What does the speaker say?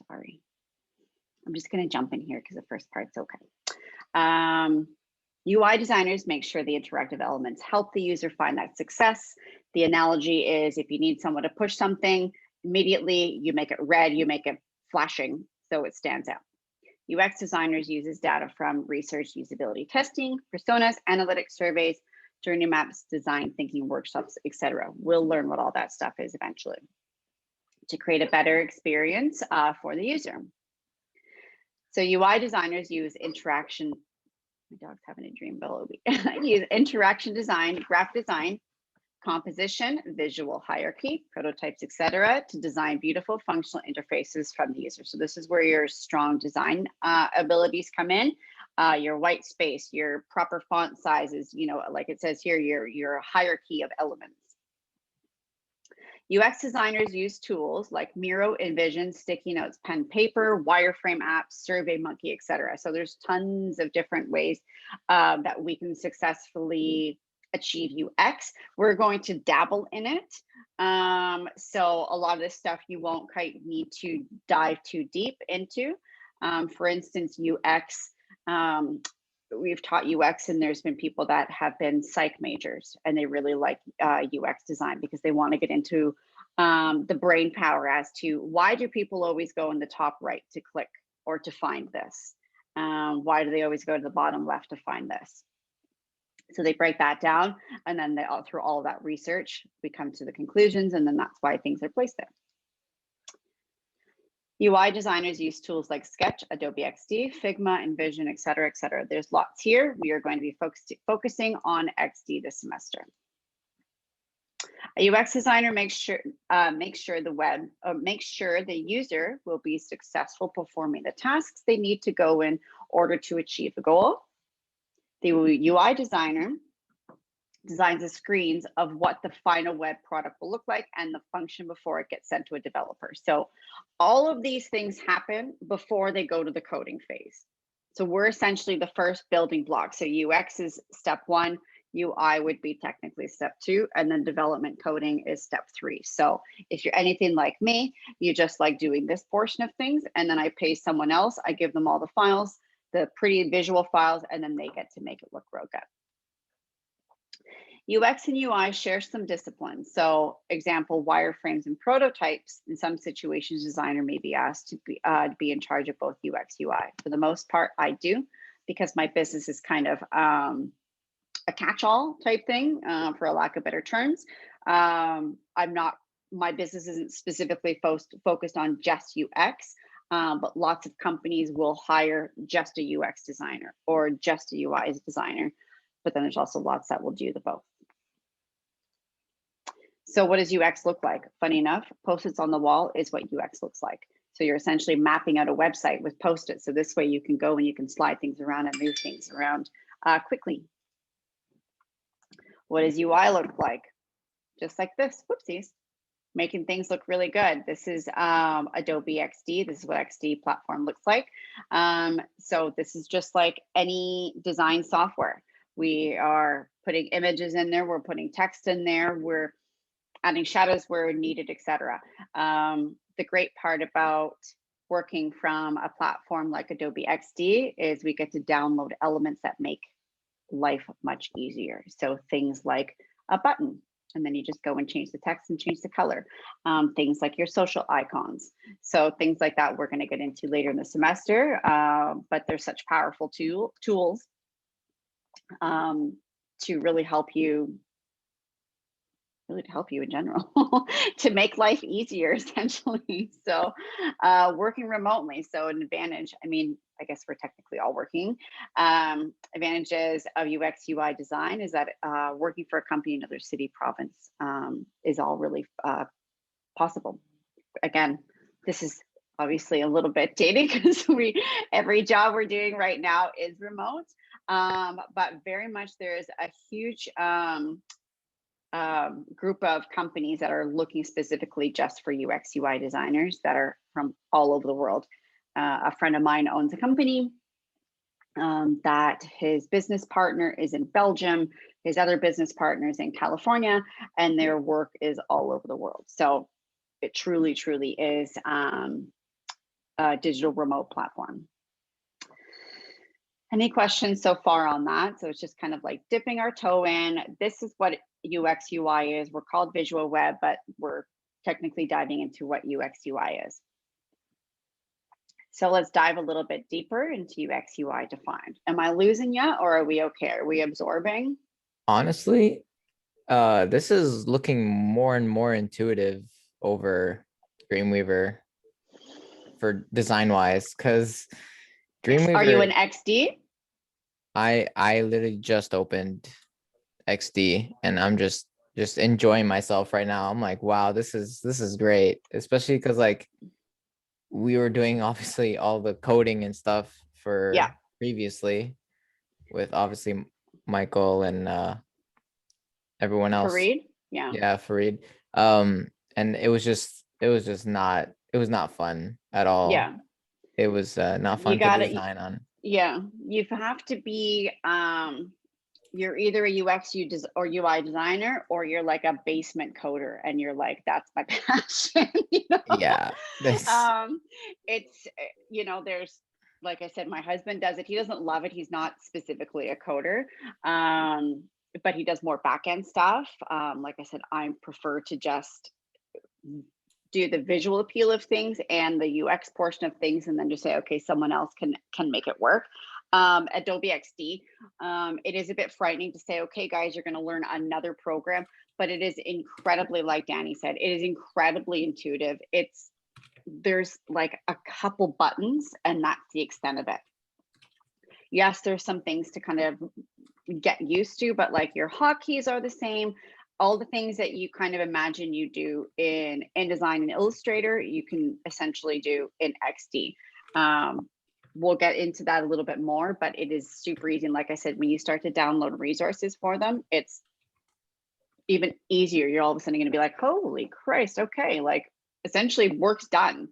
sorry. I'm just going to jump in here because the first part's okay. UI designers make sure the interactive elements help the user find that success. The analogy is if you need someone to push something, immediately you make it red, you make it flashing so it stands out. UX designers uses data from research, usability testing, personas, analytics surveys, journey maps, design thinking workshops, etc. We'll learn what all that stuff is eventually to create a better experience for the user. So UI designers use interaction. My dog's having a dream below me. Use interaction design, graphic design, composition, visual hierarchy, prototypes, etc., to design beautiful functional interfaces from the user. So this is where your strong design abilities come in. Your white space, your proper font sizes, you know, like it says here, your hierarchy of elements. UX designers use tools like Miro, InVision, sticky notes, pen, paper, wireframe apps, SurveyMonkey, etc. So there's tons of different ways that we can successfully achieve UX. We're going to dabble in it. So a lot of this stuff you won't quite need to dive too deep into. For instance, UX, we've taught UX and there's been people that have been psych majors and they really like UX design because they want to get into the brain power as to why do people always go in the top right to click or to find this? Why do they always go to the bottom left to find this? So they break that down and then they through all of that research, we come to the conclusions and then that's why things are placed there. UI designers use tools like Sketch, Adobe XD, Figma, InVision, etc., etc. There's lots here. We are going to be focusing on XD this semester. A UX designer makes sure the user will be successful performing the tasks they need to go in order to achieve the goal. The UI designer designs the screens of what the final web product will look like and the function before it gets sent to a developer. So all of these things happen before they go to the coding phase. So we're essentially the first building block. So UX is step 1, UI would be technically step 2, and then development coding is step 3. So if you're anything like me, you just like doing this portion of things, and then I pay someone else, I give them all the files, the pretty visual files, and then they get to make it look real good. UX and UI share some disciplines. So example, wireframes and prototypes. In some situations, designer may be asked to be in charge of both UX, UI. For the most part, I do, because my business is kind of a catch-all type thing, for a lack of better terms. My business isn't specifically focused on just UX, but lots of companies will hire just a UX designer or just a UI designer. But then there's also lots that will do the both. So what does UX look like? Funny enough, Post-its on the wall is what UX looks like. So you're essentially mapping out a website with Post-its. So this way you can go and you can slide things around and move things around quickly. What does UI look like? Just like this, whoopsies. Making things look really good. This is Adobe XD. This is what XD platform looks like. So this is just like any design software. We are putting images in there, we're putting text in there, we're adding shadows where needed, etc. The great part about working from a platform like Adobe XD is we get to download elements that make life much easier. So things like a button, and then you just go and change the text and change the color. Things like your social icons. So things like that we're going to get into later in the semester, but they're such powerful tools to really help you in general to make life easier essentially. So working remotely, so an advantage, I mean, I guess we're technically all working. Advantages of UX UI design is that working for a company in another city, province is all really possible. Again, this is obviously a little bit dated because every job we're doing right now is remote, but very much there's a huge group of companies that are looking specifically just for UX UI designers that are from all over the world. A friend of mine owns a company that his business partner is in Belgium, his other business partners in California, and their work is all over the world. So it truly, truly is digital remote platform. Any questions so far on that? So it's just kind of like dipping our toe in. This is what UX UI is. We're called Visual Web, but we're technically diving into what UX UI is. So let's dive a little bit deeper into UX UI defined. Am I losing yet, or are we okay? Are we absorbing? Honestly, this is looking more and more intuitive over Dreamweaver for design wise, because Dreamweaver. Are you in XD? I literally just opened XD and I'm just enjoying myself right now. I'm like, wow, this is great, especially because like we were doing obviously all the coding and stuff for previously with obviously Michael and everyone else. Fareed? Yeah, Fareed. And it was not fun at all. Yeah. It was not fun to design on. Yeah, you have to be you're either a UX or UI designer, or you're like a basement coder and you're like, that's my passion. Yeah. It's, there's, like I said, my husband does it. He doesn't love it. He's not specifically a coder, but he does more back-end stuff. Like I said, I prefer to just do the visual appeal of things and the UX portion of things, and then just say, okay, someone else can make it work. Adobe XD, it is a bit frightening to say, okay, guys, you're going to learn another program, but it is incredibly, like Danny said, it is incredibly intuitive. There's like a couple buttons, and that's the extent of it. Yes, there's some things to kind of get used to, but like your hotkeys are the same. All the things that you kind of imagine you do in InDesign and Illustrator, you can essentially do in XD. We'll get into that a little bit more, but it is super easy. And like I said, when you start to download resources for them, it's even easier. You're all of a sudden going to be like, holy Christ, okay, like essentially work's done.